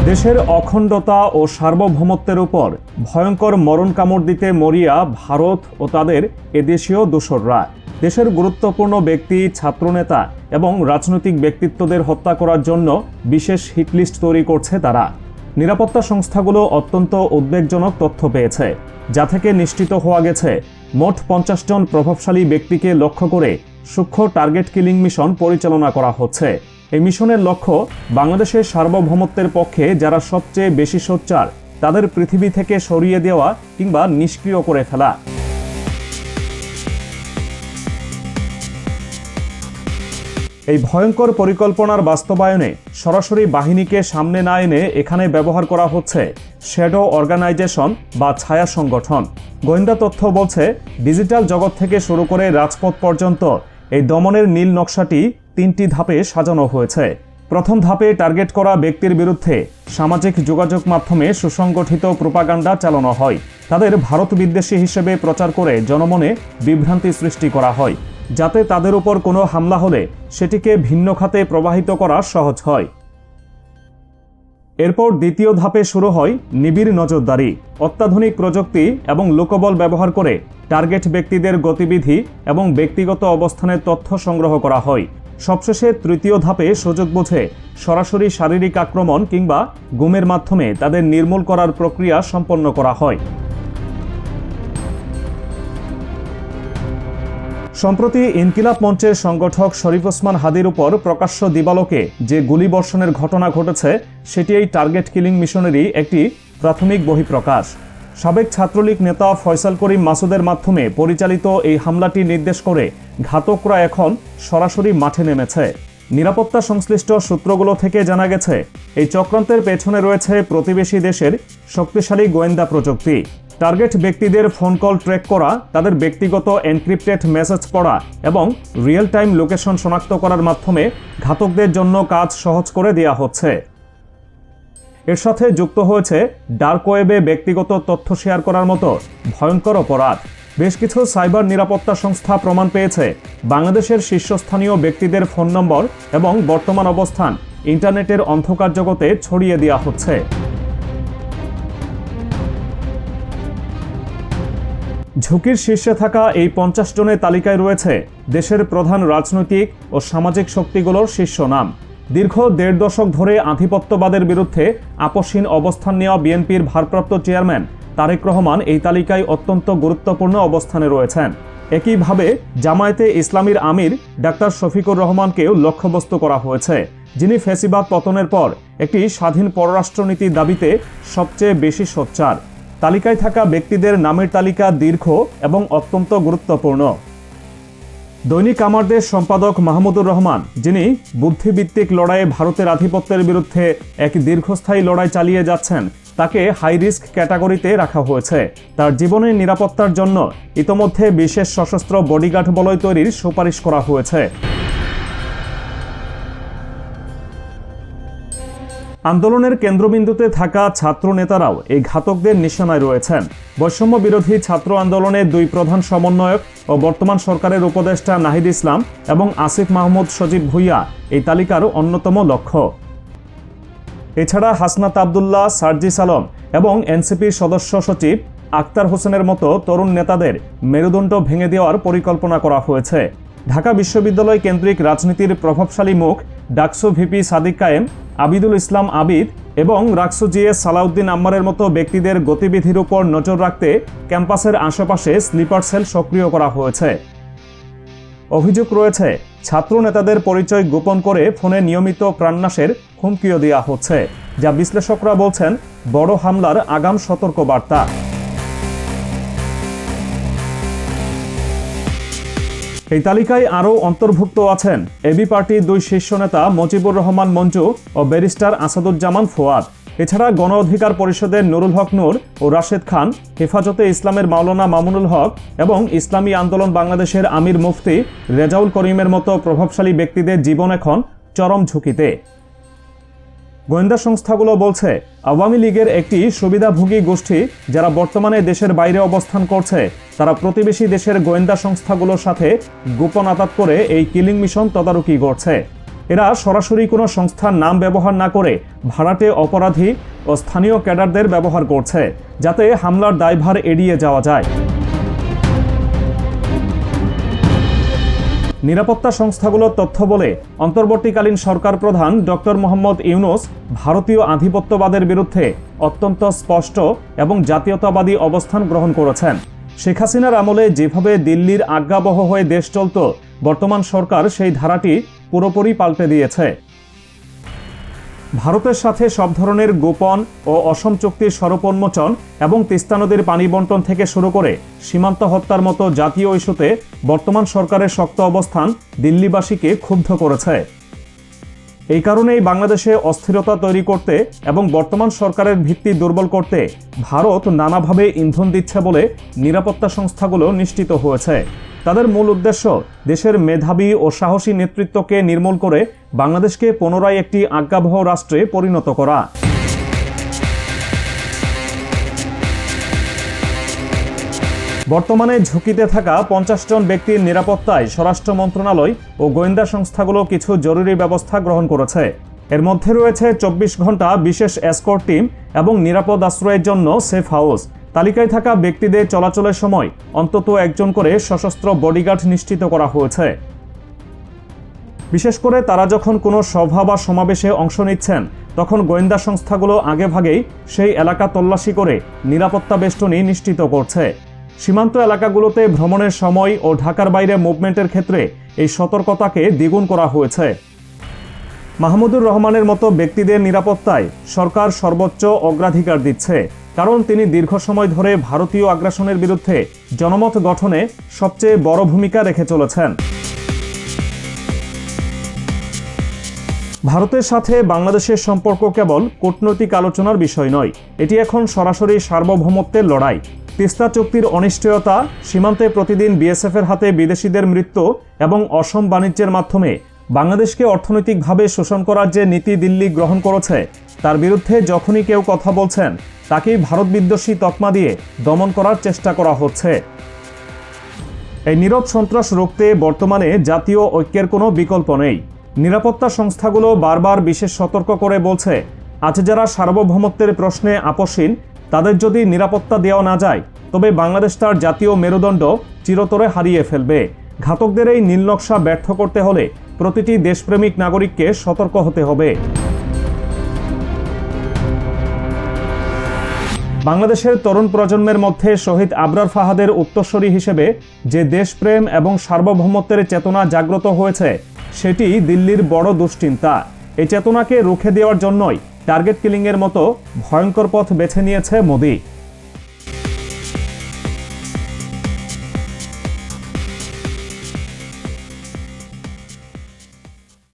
দেশের অখণ্ডতা ও সার্বভৌমত্বের উপর ভয়ঙ্কর মরণ কামড় দিতে মরিয়া ভারত ও তাদের এদেশীয় দোসররা। দেশের গুরুত্বপূর্ণ ব্যক্তি, ছাত্রনেতা এবং রাজনৈতিক ব্যক্তিত্বদের হত্যা করার জন্য বিশেষ হিটলিস্ট তৈরি করছে তারা। নিরাপত্তা সংস্থাগুলো অত্যন্ত উদ্বেগজনক তথ্য পেয়েছে, যা থেকে নিশ্চিত হওয়া গেছে মোট 50 জন প্রভাবশালী ব্যক্তিকে লক্ষ্য করে সূক্ষ্ম টার্গেট কিলিং মিশন পরিচালনা করা হচ্ছে। এই মিশনের লক্ষ্য বাংলাদেশের সার্বভৌমত্বের পক্ষে যারা সবচেয়ে বেশি সোচ্চার তাদের পৃথিবী থেকে সরিয়ে দেওয়া কিংবা নিষ্ক্রিয় করে ফেলা। এই ভয়ঙ্কর পরিকল্পনার বাস্তবায়নে সরাসরি বাহিনীকে সামনে না এনে এখানে ব্যবহার করা হচ্ছে শ্যাডো অর্গানাইজেশন বা ছায়া সংগঠন। গোয়েন্দা তথ্য বলছে, ডিজিটাল জগৎ থেকে শুরু করে রাজপথ পর্যন্ত এই দমনের নীল নকশাটি 3টি ধাপে সাজানো হয়েছে। প্রথম ধাপে টার্গেট করা ব্যক্তির বিরুদ্ধে সামাজিক যোগাযোগ মাধ্যমে সুসংগঠিত প্রোপাগান্ডা চালানো হয়। তাদের ভারত বিদ্বেষী হিসেবে প্রচার করে জনমনে বিভ্রান্তি সৃষ্টি করা হয়, যাতে তাদের উপর কোনো হামলা হলে সেটিকে ভিন্ন খাতে প্রবাহিত করা সহজ হয়। এরপর দ্বিতীয় ধাপে শুরু হয় নিবিড় নজরদারি। অত্যাধুনিক প্রযুক্তি এবং লোকবল ব্যবহার করে টার্গেট ব্যক্তিদের গতিবিধি এবং ব্যক্তিগত অবস্থানের তথ্য সংগ্রহ করা হয়। সবশেষে তৃতীয় ধাপে সুযোগ বুঝে সরাসরি শারীরিক আক্রমণ কিংবা গুমের মাধ্যমে তাদের নির্মূল করার প্রক্রিয়া সম্পন্ন করা হয়। সম্প্রতি ইনকিলাব মঞ্চের সংগঠক শরীফ ওসমান হাদির উপর প্রকাশ্য দিবালোকে যে গুলিবর্ষণের ঘটনা ঘটেছে, সেটি এই টার্গেট কিলিং মিশনেরই একটি প্রাথমিক বহিঃপ্রকাশ। সাবেক ছাত্রলীগ নেতা ফয়সাল করিম মাসুদের মাধ্যমে পরিচালিত এই হামলাটি নির্দেশ করে ঘাতকরা এখন সরাসরি মাঠে নেমেছে। নিরাপত্তা সংশ্লিষ্ট সূত্রগুলো থেকে জানা গেছে, এই চক্রান্তের পেছনে রয়েছে প্রতিবেশী দেশের শক্তিশালী গোয়েন্দা প্রযুক্তি। টার্গেট ব্যক্তিদের ফোন কল ট্র্যাক করা, তাদের ব্যক্তিগত এনক্রিপ্টেড মেসেজ পড়া এবং রিয়েল টাইম লোকেশন শনাক্ত করার মাধ্যমে ঘাতকদের জন্য কাজ সহজ করে দেওয়া হচ্ছে। এর সাথে যুক্ত হয়েছে ডার্ক ওয়েবে ব্যক্তিগত তথ্য শেয়ার করার মতো ভয়ঙ্কর অপরাধ। বেশ কিছু সাইবার নিরাপত্তা সংস্থা প্রমাণ পেয়েছে, বাংলাদেশের শীর্ষস্থানীয় ব্যক্তিদের ফোন নম্বর এবং বর্তমান অবস্থান ইন্টারনেটের অন্ধকার জগতে ছড়িয়ে দেওয়া হচ্ছে। ঝুঁকির শীর্ষে থাকা এই 50 জনের তালিকায় রয়েছে দেশের প্রধান রাজনৈতিক ও সামাজিক শক্তিগুলোর শীর্ষ নাম। দীর্ঘ 1.5 দশক ধরে আধিপত্যবাদের বিরুদ্ধে আপোষহীন অবস্থান নেওয়া বিএনপির ভারপ্রাপ্ত চেয়ারম্যান তারেক রহমান এই তালিকায় অত্যন্ত গুরুত্বপূর্ণ অবস্থানে রয়েছেন। একইভাবে জামায়াতে ইসলামীর আমির ডাক্তার শফিকুর রহমানকেও লক্ষ্যবস্তু করা হয়েছে, যিনি ফ্যাসিবাদ পতনের পর একটি স্বাধীন পররাষ্ট্রনীতির দাবিতে সবচেয়ে বেশি সোচ্চার। তালিকায় থাকা ব্যক্তিদের নামের তালিকা দীর্ঘ এবং অত্যন্ত গুরুত্বপূর্ণ। দৈনিক আমারদের সম্পাদক মাহমুদুর রহমান, যিনি বুদ্ধিভিত্তিক লড়াইয়ে ভারতের আধিপত্যের বিরুদ্ধে এক দীর্ঘস্থায়ী লড়াই চালিয়ে যাচ্ছেন, তাকে হাই রিস্ক ক্যাটাগরিতে রাখা হয়েছে। তার জীবনের নিরাপত্তার জন্য ইতোমধ্যে বিশেষ সশস্ত্র বডিগার্ড বলয় তৈরির সুপারিশ করা হয়েছে। আন্দোলনের কেন্দ্রবিন্দুতে থাকা ছাত্র নেতারাও এই ঘাতকদের নিশানায় রয়েছেন। বৈষম্য বিরোধী ছাত্র আন্দোলনের 2 প্রধান সমন্বয়ক ও বর্তমান সরকারের উপদেষ্টা নাহিদ ইসলাম এবং আসিফ মাহমুদ সজীব ভুইয়া এই তালিকার অন্যতম লক্ষ্য। এছাড়া হাসনাত আবদুল্লাহ, সার্জিস আলম এবং এনসিপির সদস্য সচিব আক্তার হোসেনের মতো তরুণ নেতাদের মেরুদণ্ড ভেঙে দেওয়ার পরিকল্পনা করা হয়েছে। ঢাকা বিশ্ববিদ্যালয় কেন্দ্রিক রাজনীতির প্রভাবশালী মুখ ডাকসু ভিপি সাদিক কায়েম, আবিদুল ইসলাম আবিদ এবং রাকসু জিএস সালাউদ্দিন আম্মারের মতো ব্যক্তিদের গতিবিধির উপর নজর রাখতে ক্যাম্পাসের আশেপাশে স্লিপার সেল সক্রিয় করা হয়েছে। অভিযোগ রয়েছে, ছাত্র নেতাদের পরিচয় গোপন করে ফোনে নিয়মিত প্রাণনাশের হুমকিও দেওয়া হচ্ছে, যা বিশ্লেষকরা বলছেন বড় হামলার আগাম সতর্কবার্তা। এই তালিকায় আরও অন্তর্ভুক্ত আছেন এবি পার্টির 2 শীর্ষ নেতা মুজিবুর রহমান মঞ্জু ও ব্যারিস্টার আসাদুজ্জামান ফুয়াদ। এছাড়া গণ অধিকার পরিষদের নুরুল হক নূর ও রাশেদ খান, হেফাজতে ইসলামের মাওলানা মামুনুল হক এবং ইসলামী আন্দোলন বাংলাদেশের আমির মুফতি রেজাউল করিমের মতো প্রভাবশালী ব্যক্তিদের জীবন এখন চরম ঝুঁকিতে। গোয়েন্দা সংস্থাগুলো বলছে, আওয়ামী লীগের একটি সুবিধাভোগী গোষ্ঠী যারা বর্তমানে দেশের বাইরে অবস্থান করছে, তারা প্রতিবেশী দেশের গোয়েন্দা সংস্থাগুলোর সাথে গোপন আতাত করে এই কিলিং মিশন তদারকি করছে। এরা সরাসরি কোনো সংস্থার নাম ব্যবহার না করে ভাড়াটে অপরাধী ও স্থানীয় ক্যাডারদের ব্যবহার করছে, যাতে হামলার দায়ভার এড়িয়ে যাওয়া যায়। নিরাপত্তা সংস্থাগুলোর তথ্য বলে অন্তর্বর্তীকালীন সরকার প্রধান ডক্টর মোহাম্মদ ইউনূস ভারতীয় আধিপত্যবাদের বিরুদ্ধে অত্যন্ত স্পষ্ট এবং জাতীয়তাবাদী অবস্থান গ্রহণ করেছেন। শেখ হাসিনার আমলে যেভাবে দিল্লির আজ্ঞাবহ হয়ে দেশ চলত, বর্তমান সরকার সেই ধারাটি পুরোপুরি পাল্টে দিয়েছে। ভারতের সাথে সব ধরনের গোপন ও অসম চুক্তির স্বরূপোন্মোচন এবং তিস্তা নদীর পানি বণ্টন থেকে শুরু করে সীমান্ত হত্যার মতো জাতীয় ইস্যুতে বর্তমান সরকারের শক্ত অবস্থান দিল্লিবাসীকে ক্ষুব্ধ করেছে। এই কারণেই বাংলাদেশে অস্থিরতা তৈরি করতে এবং বর্তমান সরকারের ভিত্তি দুর্বল করতে ভারত নানাভাবে ইন্ধন দিচ্ছে বলে নিরাপত্তা সংস্থাগুলো নিশ্চিত হয়েছে। তাদের মূল উদ্দেশ্য দেশের মেধাবী ও সাহসী নেতৃত্বকে নির্মূল করে বাংলাদেশকে পুনরায় একটি আজ্ঞাবহ রাষ্ট্রে পরিণত করা। বর্তমানে ঝুঁকিতে থাকা 50 জন ব্যক্তির নিরাপত্তায় স্বরাষ্ট্র মন্ত্রণালয় ও গোয়েন্দা সংস্থাগুলো কিছু জরুরি ব্যবস্থা গ্রহণ করেছে। এর মধ্যে রয়েছে 24 ঘন্টা বিশেষ এসকর্ট টিম এবং নিরাপদ আশ্রয়ের জন্য সেফ হাউস। তালিকায় থাকা ব্যক্তিদের চলাচলের সময় অন্তত একজন করে সশস্ত্র বডিগার্ড নিশ্চিত করা হয়েছে। বিশেষ করে তারা যখন কোনো সভা বা সমাবেশে অংশ নিচ্ছেন, তখন গোয়েন্দা সংস্থাগুলো আগেভাগেই সেই এলাকা তল্লাশি করে নিরাপত্তা বেষ্টনী নিশ্চিত করছে। সীমান্ত এলাকাগুলোতে ভ্রমণের সময় ও ঢাকার বাইরে মুভমেন্টের ক্ষেত্রে এই সতর্কতাকে দ্বিগুণ করা হয়েছে। মাহমুদুর রহমানের মতো ব্যক্তিদের নিরাপত্তায় সরকার সর্বোচ্চ অগ্রাধিকার দিচ্ছে, কারণ তিনি দীর্ঘ সময় ধরে ভারতীয় আগ্রাসনের বিরুদ্ধে জনমত গঠনে সবচেয়ে বড় ভূমিকা রেখে চলেছেন। ভারতের সাথে বাংলাদেশের সম্পর্ক কেবল কূটনৈতিক আলোচনার বিষয় নয়, এটি এখন সরাসরি সার্বভৌমত্বের লড়াই। তিস্তা চুক্তির অনিশ্চয়তা, সীমান্তে প্রতিদিন বিএসএফের হাতে বিদেশিদের মৃত্যু এবং অসম বাণিজ্যের মাধ্যমে বাংলাদেশকে অর্থনৈতিকভাবে শোষণ করার যে নীতি দিল্লি গ্রহণ করেছে, তার বিরুদ্ধে যখনই কেউ কথা বলছেন তাকেই ভারত বিদ্বেষী তকমা দিয়ে দমন করার চেষ্টা করা হচ্ছে। এই নীরব সন্ত্রাস রুখতে বর্তমানে জাতীয় ঐক্যের কোনো বিকল্প নেই। নিরাপত্তা সংস্থাগুলো বারবার বিশেষ সতর্ক করে বলছে, আজ যারা সার্বভৌমত্বের প্রশ্নে আপোষহীন, তাদের যদি নিরাপত্তা দেওয়া না যায়, তবে বাংলাদেশ তার জাতীয় মেরুদণ্ড চিরতরে হারিয়ে ফেলবে। ঘাতকদের এই নীলনকশা ব্যর্থ করতে হলে প্রতিটি দেশপ্রেমিক নাগরিককে সতর্ক হতে হবে। বাংলাদেশের তরুণ প্রজন্মের মধ্যে শহীদ আবরার ফাহাদের উত্তরসূরি হিসেবে যে দেশপ্রেম এবং সার্বভৌমত্বের চেতনা জাগ্রত হয়েছে, সেটি দিল্লির বড় দুশ্চিন্তা। এই চেতনাকে রুখে দেওয়ার জন্যই টার্গেট কিলিংয়ের মতো ভয়ঙ্কর পথ বেছে নিয়েছে মোদি।